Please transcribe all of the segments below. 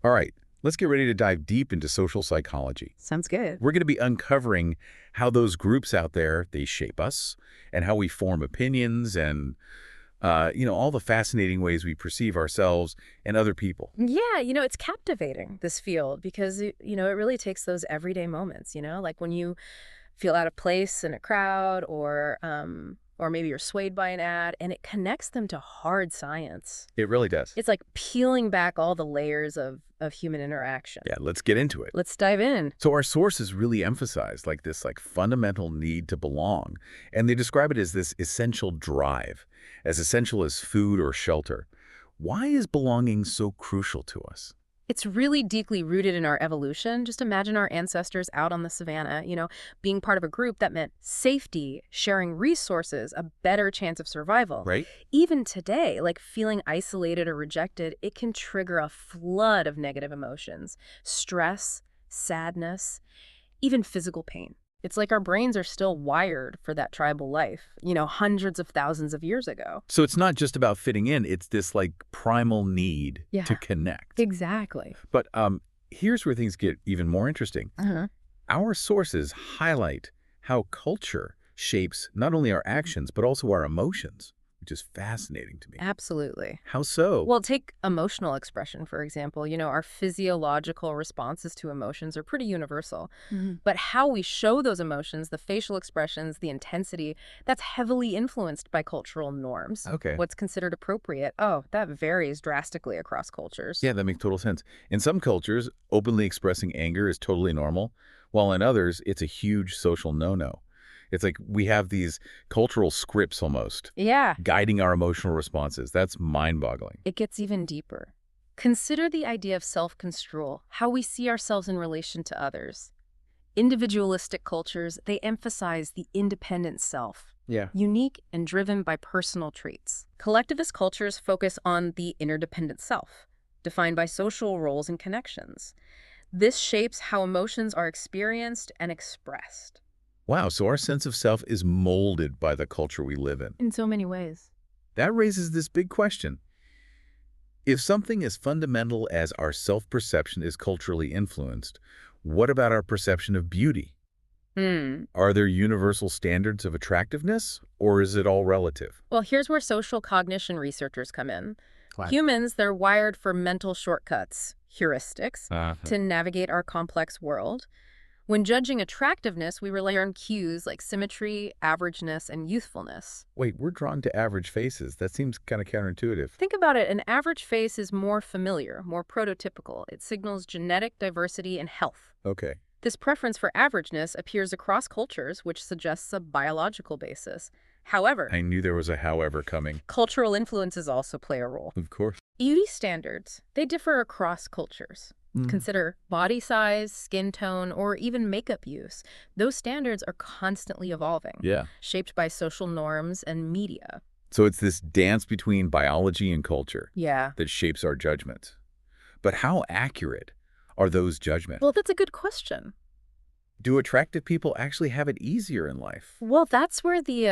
All right, let's get ready to dive deep into social psychology. Sounds good. We're going to be uncovering how those groups out there, they shape us and how we form opinions and, all the fascinating ways we perceive ourselves and other people. Yeah, it's captivating, this field, because, it really takes those everyday moments, like when you feel out of place in a crowd or maybe you're swayed by an ad, and it connects them to hard science. It really does. It's like peeling back all the layers of human interaction. Yeah, let's get into it. Let's dive in. So our sources really emphasize this fundamental need to belong, and they describe it as this essential drive, as essential as food or shelter. Why is belonging so crucial to us? It's really deeply rooted in our evolution. Just imagine our ancestors out on the savannah, being part of a group that meant safety, sharing resources, a better chance of survival. Right? Even today, like feeling isolated or rejected, it can trigger a flood of negative emotions, stress, sadness, even physical pain. It's like our brains are still wired for that tribal life, hundreds of thousands of years ago. So it's not just about fitting in, it's this primal need Yeah, to connect. exactly. But here's where things get even more interesting. Uh-huh. Our sources highlight how culture shapes not only our actions, but also our emotions, which is fascinating to me. Absolutely. How so? Well, take emotional expression, for example. Our physiological responses to emotions are pretty universal. But how we show those emotions, the facial expressions, the intensity, that's heavily influenced by cultural norms. Okay. What's considered appropriate, that varies drastically across cultures. Yeah, that makes total sense. In some cultures, openly expressing anger is totally normal, while in others, it's a huge social no-no. It's like we have these cultural scripts almost, Yeah, guiding our emotional responses. That's mind-boggling. it gets even deeper. Consider the idea of self-construal, how we see ourselves in relation to others. Individualistic cultures, they emphasize the independent self, Yeah. unique and driven by personal traits. Collectivist cultures focus on the interdependent self, defined by social roles and connections. This shapes how emotions are experienced and expressed. Wow, so our sense of self is molded by the culture we live in. In so many ways. That raises this big question. If something as fundamental as our self-perception is culturally influenced, what about our perception of beauty? Are there universal standards of attractiveness, or is it all relative? Well, here's where social cognition researchers come in. Right. Humans, they're wired for mental shortcuts, heuristics, Uh-huh. to navigate our complex world. When judging attractiveness, we rely on cues like symmetry, averageness, and youthfulness. Wait, we're drawn to average faces. That seems kind of counterintuitive. Think about it, an average face is more familiar, more prototypical. It signals genetic diversity and health. Okay. This preference for averageness appears across cultures, which suggests a biological basis. However, I knew there was a however coming. cultural influences also play a role. Of course. Beauty standards, they differ across cultures. Mm. Consider body size, skin tone, or even makeup use. Those standards are constantly evolving, Yeah. shaped by social norms and media. So it's this dance between biology and culture Yeah. that shapes our judgments. But how accurate are those judgments? Well, that's a good question. Do attractive people actually have it easier in life? Well, that's where the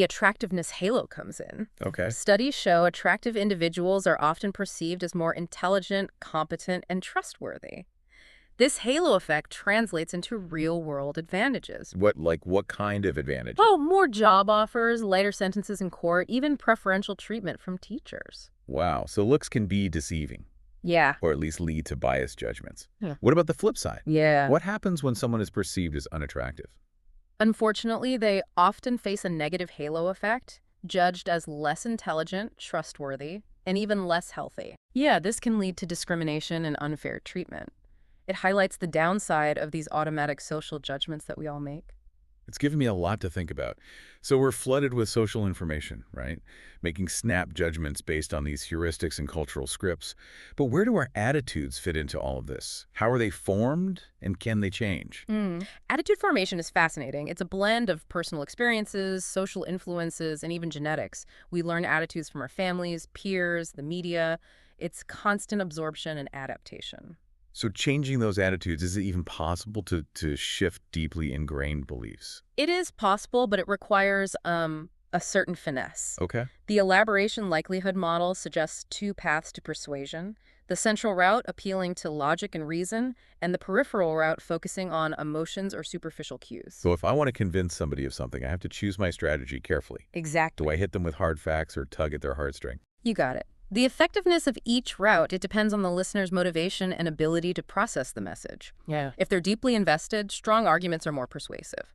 attractiveness halo comes in. Okay. Studies show attractive individuals are often perceived as more intelligent, competent, and trustworthy. This halo effect translates into real-world advantages. What kind of advantage? Oh, more job offers, lighter sentences in court, even preferential treatment from teachers. Wow. So looks can be deceiving, Yeah. or at least lead to biased judgments. Yeah. What about the flip side? Yeah. What happens when someone is perceived as unattractive? Unfortunately, they often face a negative halo effect, judged as less intelligent, trustworthy, and even less healthy. Yeah, this can lead to discrimination and unfair treatment. It highlights the downside of these automatic social judgments that we all make. It's given me a lot to think about. So we're flooded with social information, right? Making snap judgments based on these heuristics and cultural scripts. But where do our attitudes fit into all of this? How are they formed, and can they change? Attitude formation is fascinating. It's a blend of personal experiences, social influences, and even genetics. We learn attitudes from our families, peers, the media. It's constant absorption and adaptation. So changing those attitudes, is it even possible to shift deeply ingrained beliefs? It is possible, but it requires a certain finesse. Okay. The elaboration likelihood model suggests two paths to persuasion. The central route appealing to logic and reason, and the peripheral route focusing on emotions or superficial cues. So if I want to convince somebody of something, I have to choose my strategy carefully. Exactly. Do I hit them with hard facts or tug at their heartstring? You got it. The effectiveness of each route, it depends on the listener's motivation and ability to process the message. Yeah. If they're deeply invested, strong arguments are more persuasive.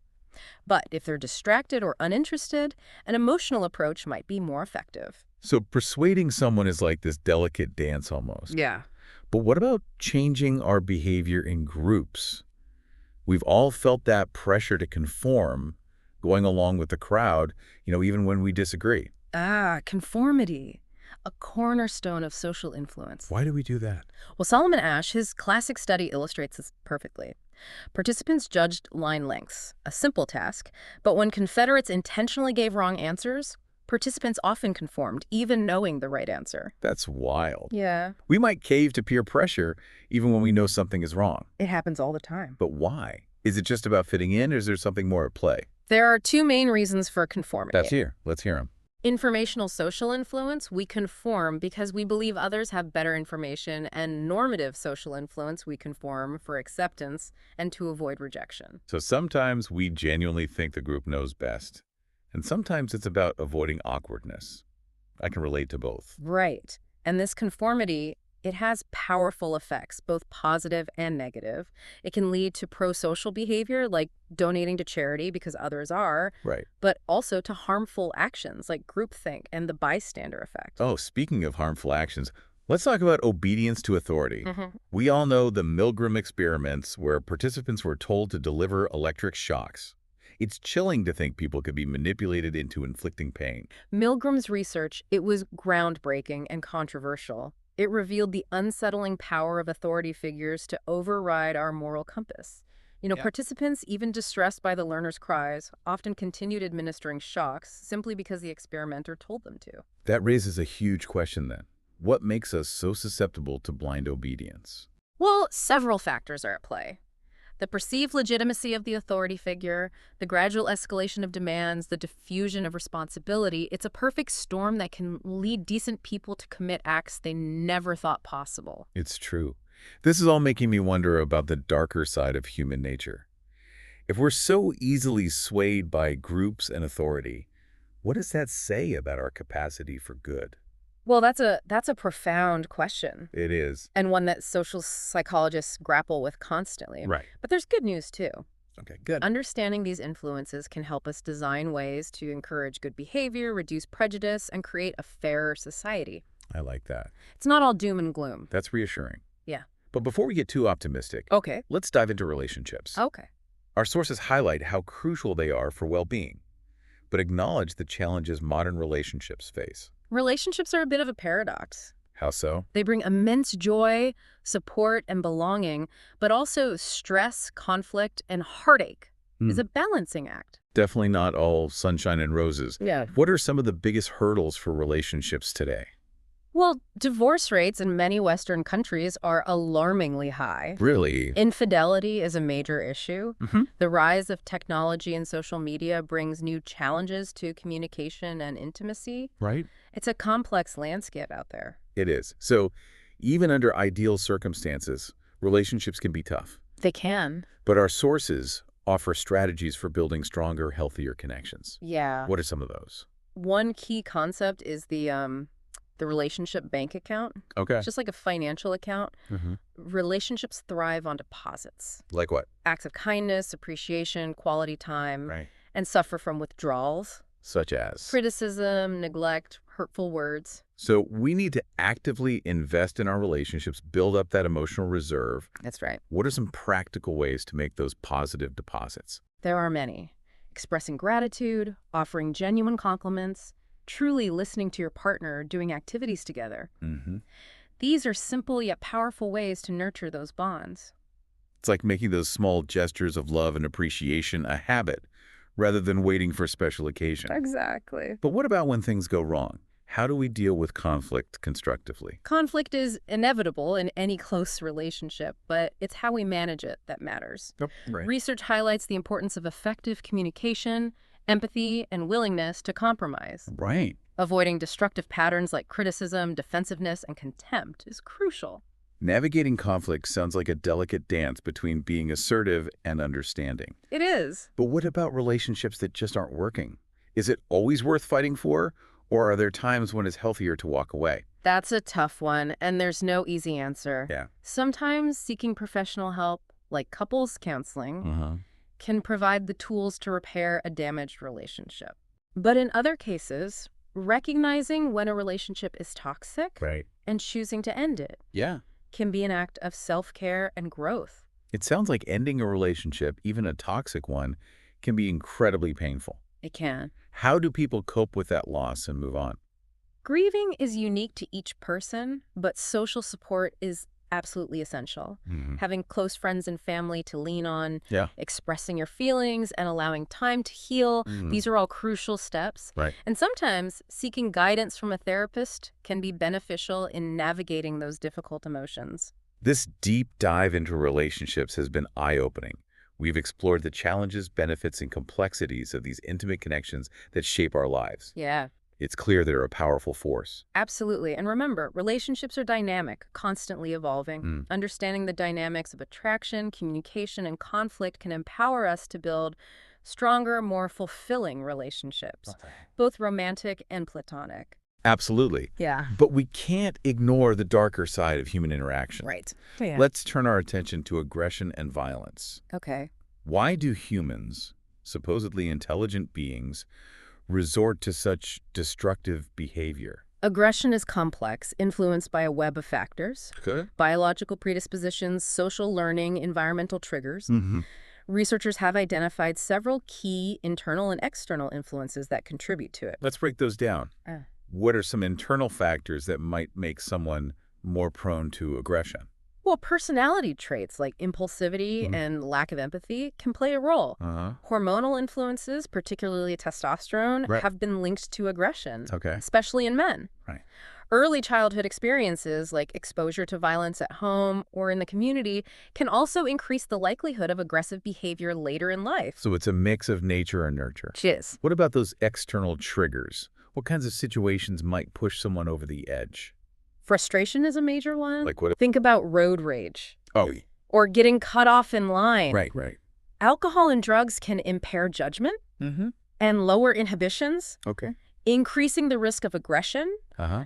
But if they're distracted or uninterested, an emotional approach might be more effective. So persuading someone is like this delicate dance almost. Yeah. But what about changing our behavior in groups? We've all felt that pressure to conform, going along with the crowd, even when we disagree. Conformity. A cornerstone of social influence. Why do we do that? Well, Solomon Asch, his classic study illustrates this perfectly. Participants judged line lengths, a simple task, but when Confederates intentionally gave wrong answers, participants often conformed, even knowing the right answer. That's wild. Yeah. We might cave to peer pressure even when we know something is wrong. It happens all the time. But why? Is it just about fitting in, or is there something more at play? There are two main reasons for conformity. Let's hear them. Informational social influence, we conform because we believe others have better information, and normative social influence, we conform for acceptance and to avoid rejection. So sometimes we genuinely think the group knows best, and sometimes it's about avoiding awkwardness. I can relate to both. Right. And this conformity, it has powerful effects, both positive and negative. It can lead to pro-social behavior, like donating to charity because others are, Right. but also to harmful actions like groupthink and the bystander effect. Oh, speaking of harmful actions, let's talk about obedience to authority. Mhm. We all know the Milgram experiments where participants were told to deliver electric shocks. It's chilling to think people could be manipulated into inflicting pain. Milgram's research, it was groundbreaking and controversial. It revealed the unsettling power of authority figures to override our moral compass. Yeah. Participants, even distressed by the learner's cries, often continued administering shocks simply because the experimenter told them to. That raises a huge question then. What makes us so susceptible to blind obedience? Well, several factors are at play. The perceived legitimacy of the authority figure, the gradual escalation of demands, the diffusion of responsibility, it's a perfect storm that can lead decent people to commit acts they never thought possible. It's true. This is all making me wonder about the darker side of human nature. If we're so easily swayed by groups and authority, what does that say about our capacity for good? Well, that's a profound question, It is. and one that social psychologists grapple with constantly. Right. But there's good news, too. Okay, good. Understanding these influences can help us design ways to encourage good behavior, reduce prejudice, and create a fairer society. I like that. It's not all doom and gloom. That's reassuring. Yeah. But before we get too optimistic, Okay. let's dive into relationships. Okay. Our sources highlight how crucial they are for well-being, but acknowledge the challenges modern relationships face. Relationships are a bit of a paradox. How so? They bring immense joy, support, and belonging, but also stress, conflict, and heartache is a balancing act. Definitely not all sunshine and roses. Yeah. What are some of the biggest hurdles for relationships today? Well, divorce rates in many Western countries are alarmingly high. Really? Infidelity is a major issue. Mhm. The rise of technology and social media brings new challenges to communication and intimacy. Right? It's a complex landscape out there. It is. So even under ideal circumstances, relationships can be tough. They can. But our sources offer strategies for building stronger, healthier connections. Yeah. What are some of those? One key concept is the relationship bank account. Okay. It's just like a financial account. Mhm. Relationships thrive on deposits. Like what? Acts of kindness, appreciation, quality time, Right. and suffer from withdrawals. Such as? Criticism, neglect, hurtful words. So we need to actively invest in our relationships, build up that emotional reserve. That's right. What are some practical ways to make those positive deposits? There are many. Expressing gratitude, offering genuine compliments, truly listening to your partner, doing activities together. Mm-hmm. These are simple yet powerful ways to nurture those bonds. It's like making those small gestures of love and appreciation a habit rather than waiting for a special occasion. Exactly. But what about when things go wrong? How do we deal with conflict constructively? Conflict is inevitable in any close relationship, but it's how we manage it that matters. Right. Research highlights the importance of effective communication, empathy, and willingness to compromise. Right. Avoiding destructive patterns like criticism, defensiveness, and contempt is crucial. Navigating conflict sounds like a delicate dance between being assertive and understanding. It is. But what about relationships that just aren't working? Is it always worth fighting for, or are there times when it's healthier to walk away? That's a tough one, and there's no easy answer. Yeah. Sometimes seeking professional help, like couples counseling, can provide the tools to repair a damaged relationship. But in other cases, recognizing when a relationship is toxic Right. and choosing to end it Yeah. can be an act of self-care and growth. It sounds like ending a relationship, even a toxic one, can be incredibly painful. It can. How do people cope with that loss and move on? Grieving is unique to each person, but social support is absolutely essential. Having close friends and family to lean on, Yeah. expressing your feelings, and allowing time to heal, these are all crucial steps. Right. And sometimes seeking guidance from a therapist can be beneficial in navigating those difficult emotions. This deep dive into relationships has been eye-opening. We've explored the challenges, benefits, and complexities of these intimate connections that shape our lives. Yeah. It's clear they're a powerful force. Absolutely. And remember, relationships are dynamic, constantly evolving. Understanding the dynamics of attraction, communication, and conflict can empower us to build stronger, more fulfilling relationships, both romantic and platonic. Absolutely. Yeah. But we can't ignore the darker side of human interaction. Right. Yeah. Let's turn our attention to aggression and violence. Okay. Why do humans, supposedly intelligent beings, resort to such destructive behavior? Aggression is complex, influenced by a web of factors: Okay. biological predispositions, social learning, environmental triggers. Researchers have identified several key internal and external influences that contribute to it. Let's break those down. What are some internal factors that might make someone more prone to aggression? Well, personality traits like impulsivity and lack of empathy can play a role. Hormonal influences, particularly testosterone, Right. have been linked to aggression, Okay. especially in men. Right. Early childhood experiences like exposure to violence at home or in the community can also increase the likelihood of aggressive behavior later in life. So it's a mix of nature and nurture. Cheers. What about those external triggers? What kinds of situations might push someone over the edge? Frustration is a major one. Like what? Think about road rage Oh, or getting cut off in line. right. Alcohol and drugs can impair judgment and lower inhibitions, Okay. increasing the risk of aggression.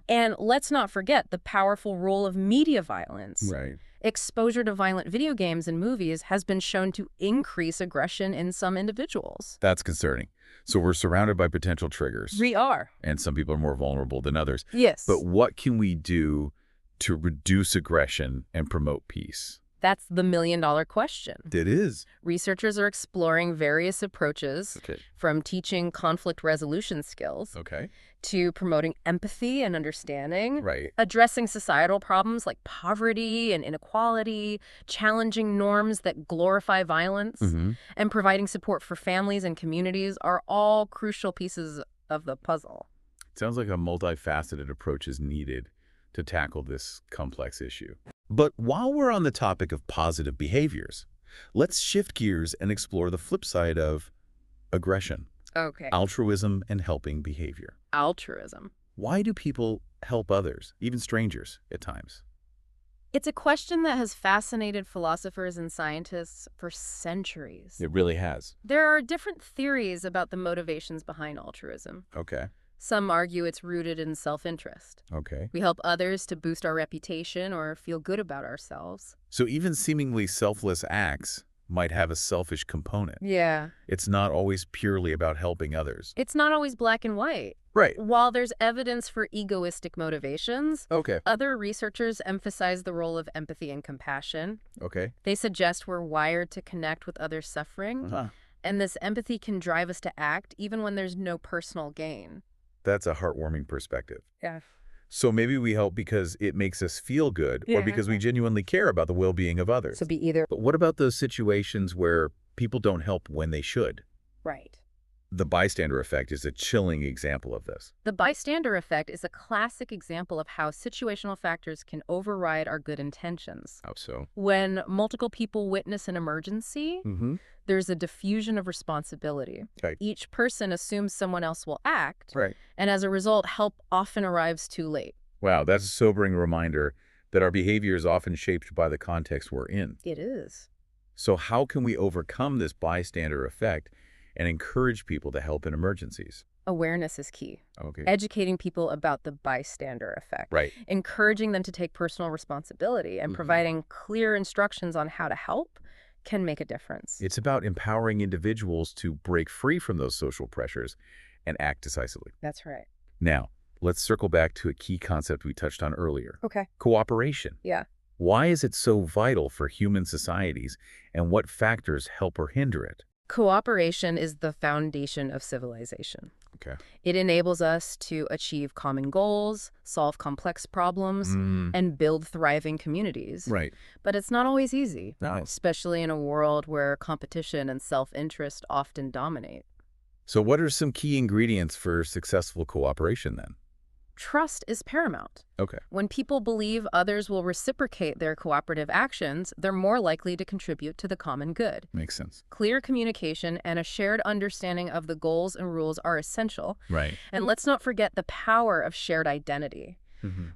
And let's not forget the powerful role of media violence. Right. Exposure to violent video games and movies has been shown to increase aggression in some individuals. That's concerning. So we're surrounded by potential triggers, We are. and some people are more vulnerable than others. Yes. But what can we do to reduce aggression and promote peace? That's the million-dollar question. It is. Researchers are exploring various approaches, Okay. from teaching conflict resolution skills Okay. to promoting empathy and understanding, Right. addressing societal problems like poverty and inequality, challenging norms that glorify violence, and providing support for families and communities are all crucial pieces of the puzzle. Sounds like a multifaceted approach is needed to tackle this complex issue. But while we're on the topic of positive behaviors, let's shift gears and explore the flip side of aggression, Okay. altruism, and helping behavior. Altruism. Why do people help others, even strangers, at times? It's a question that has fascinated philosophers and scientists for centuries. It really has. There are different theories about the motivations behind altruism. Okay. Some argue it's rooted in self-interest. Okay. We help others to boost our reputation or feel good about ourselves. So even seemingly selfless acts might have a selfish component. Yeah. It's not always purely about helping others. It's not always black and white. Right. While there's evidence for egoistic motivations, Okay. other researchers emphasize the role of empathy and compassion. Okay. They suggest we're wired to connect with others' suffering, and this empathy can drive us to act even when there's no personal gain. That's a heartwarming perspective. Yeah. So maybe we help because it makes us feel good or Yeah. because we genuinely care about the well-being of others. be either. But what about those situations where people don't help when they should? Right. The bystander effect is a chilling example of this. The bystander effect is a classic example of how situational factors can override our good intentions. How so? When multiple people witness an emergency, there's a diffusion of responsibility. Okay. Each person assumes someone else will act, Right. and as a result, help often arrives too late. Wow, that's a sobering reminder that our behavior is often shaped by the context we're in. It is. So how can we overcome this bystander effect and encourage people to help in emergencies? Awareness is key. Okay. Educating people about the bystander effect. Right. Encouraging them to take personal responsibility and providing clear instructions on how to help can make a difference. It's about empowering individuals to break free from those social pressures and act decisively. That's right. Now, let's circle back to a key concept we touched on earlier. Okay. Cooperation. Yeah. Why is it so vital for human societies, and what factors help or hinder it? Cooperation is the foundation of civilization. Okay. It enables us to achieve common goals, solve complex problems, and build thriving communities. Right. But it's not always easy, No. especially in a world where competition and self-interest often dominate. So what are some key ingredients for successful cooperation then? Trust is paramount. Okay. When people believe others will reciprocate their cooperative actions, they're more likely to contribute to the common good. Makes sense. Clear communication and a shared understanding of the goals and rules are essential. Right. And let's not forget the power of shared identity.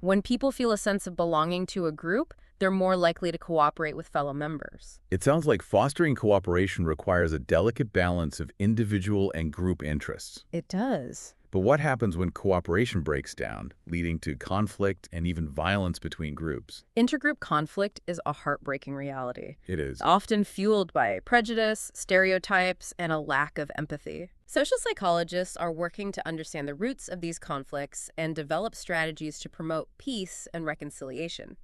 When people feel a sense of belonging to a group, they're more likely to cooperate with fellow members. It sounds like fostering cooperation requires a delicate balance of individual and group interests. It does. But what happens when cooperation breaks down, leading to conflict and even violence between groups? Intergroup conflict is a heartbreaking reality. It is. Often fueled by prejudice, stereotypes, and a lack of empathy. Social psychologists are working to understand the roots of these conflicts and develop strategies to promote peace and reconciliation.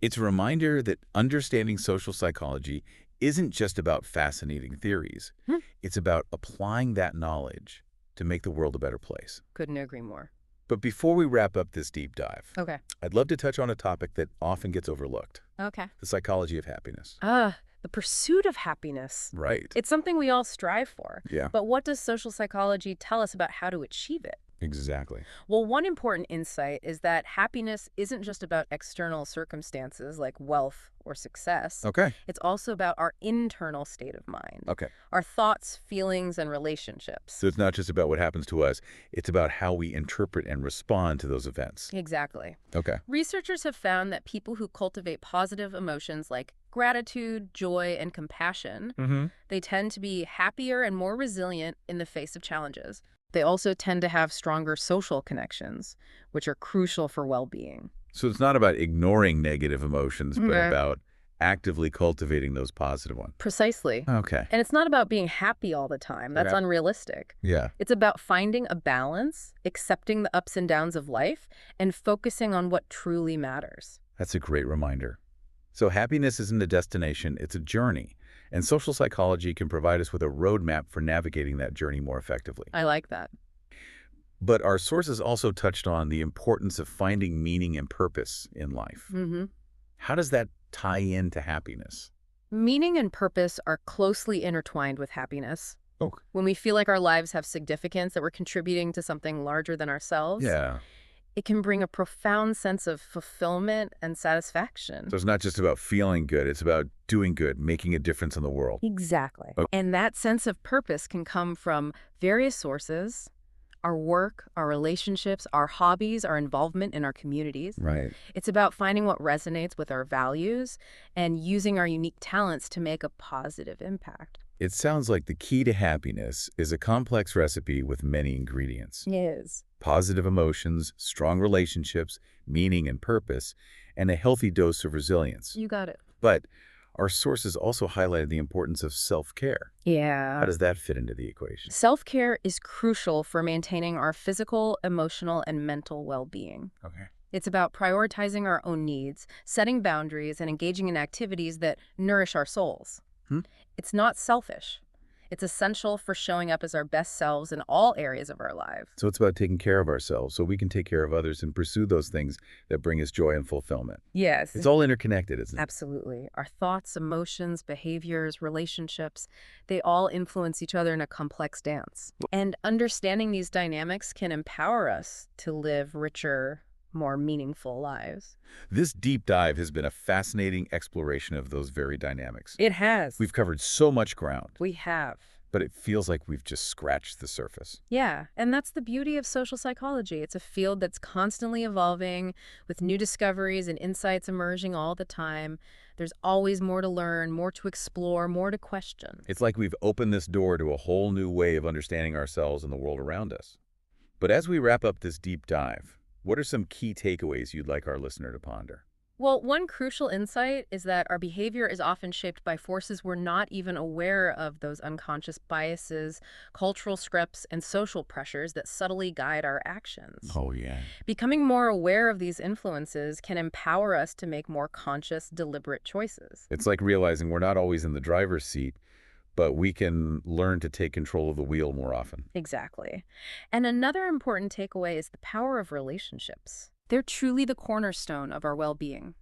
It's a reminder that understanding social psychology isn't just about fascinating theories. It's about applying that knowledge to make the world a better place. Couldn't agree more. But before we wrap up this deep dive, Okay. I'd love to touch on a topic that often gets overlooked, Okay. the psychology of happiness. The pursuit of happiness. Right. It's something we all strive for. Yeah. But what does social psychology tell us about how to achieve it? Exactly. Well, one important insight is that happiness isn't just about external circumstances like wealth or success. Okay. It's also about our internal state of mind, Okay. our thoughts, feelings, and relationships. So it's not just about what happens to us, it's about how we interpret and respond to those events. Exactly. Okay. Researchers have found that people who cultivate positive emotions like gratitude, joy, and compassion, they tend to be happier and more resilient in the face of challenges. They also tend to have stronger social connections, which are crucial for well-being. So it's not about ignoring negative emotions, but Mhm. about actively cultivating those positive ones. Precisely. Okay. And it's not about being happy all the time. That's Yeah. unrealistic. Yeah. It's about finding a balance, accepting the ups and downs of life, and focusing on what truly matters. That's a great reminder. So happiness isn't a destination, it's a journey. And social psychology can provide us with a roadmap for navigating that journey more effectively. I like that. But our sources also touched on the importance of finding meaning and purpose in life. How does that tie into happiness? Meaning and purpose are closely intertwined with happiness. Oh. When we feel like our lives have significance, that we're contributing to something larger than ourselves, Yeah. it can bring a profound sense of fulfillment and satisfaction. So it's not just about feeling good, it's about doing good, making a difference in the world. Exactly. Okay. And that sense of purpose can come from various sources: our work, our relationships, our hobbies, our involvement in our communities. Right. It's about finding what resonates with our values and using our unique talents to make a positive impact. It sounds like the key to happiness is a complex recipe with many ingredients. Yes. Positive emotions, strong relationships, meaning and purpose, and a healthy dose of resilience. You got it. But our sources also highlighted the importance of self-care. Yeah. How does that fit into the equation? Self-care is crucial for maintaining our physical, emotional, and mental well-being. Okay. It's about prioritizing our own needs, setting boundaries, and engaging in activities that nourish our souls. It's not selfish. It's essential for showing up as our best selves in all areas of our lives. So it's about taking care of ourselves so we can take care of others and pursue those things that bring us joy and fulfillment. Yes. It's all interconnected, isn't it? Absolutely. Our thoughts, emotions, behaviors, relationships, they all influence each other in a complex dance. And understanding these dynamics can empower us to live richer, more meaningful lives. This deep dive has been a fascinating exploration of those very dynamics. It has. We've covered so much ground, We have. but it feels like we've just scratched the surface. Yeah, and that's the beauty of social psychology. It's a field that's constantly evolving with new discoveries and insights emerging all the time. There's always more to learn, more to explore, more to question. It's like we've opened this door to a whole new way of understanding ourselves and the world around us. But as we wrap up this deep dive, what are some key takeaways you'd like our listener to ponder? Well, one crucial insight is that our behavior is often shaped by forces we're not even aware of, those unconscious biases, cultural scripts, and social pressures that subtly guide our actions. Oh, yeah. Becoming more aware of these influences can empower us to make more conscious, deliberate choices. It's like realizing we're not always in the driver's seat, but we can learn to take control of the wheel more often. Exactly. And another important takeaway is the power of relationships. They're truly the cornerstone of our well-being.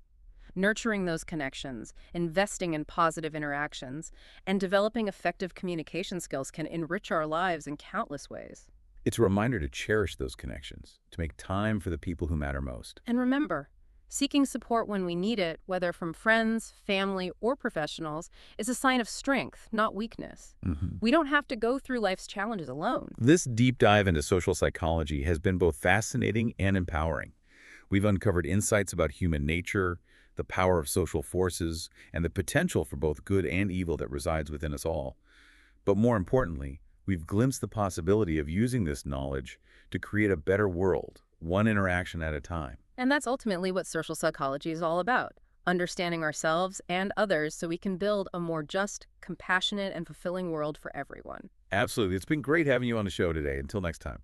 Nurturing those connections, investing in positive interactions, and developing effective communication skills can enrich our lives in countless ways. It's a reminder to cherish those connections, to make time for the people who matter most. And remember, seeking support when we need it, whether from friends, family, or professionals, is a sign of strength, not weakness. We don't have to go through life's challenges alone. This deep dive into social psychology has been both fascinating and empowering. We've uncovered insights about human nature, the power of social forces, and the potential for both good and evil that resides within us all. But more importantly, we've glimpsed the possibility of using this knowledge to create a better world, one interaction at a time. And that's ultimately what social psychology is all about, understanding ourselves and others so we can build a more just, compassionate, and fulfilling world for everyone. Absolutely. It's been great having you on the show today. Until next time.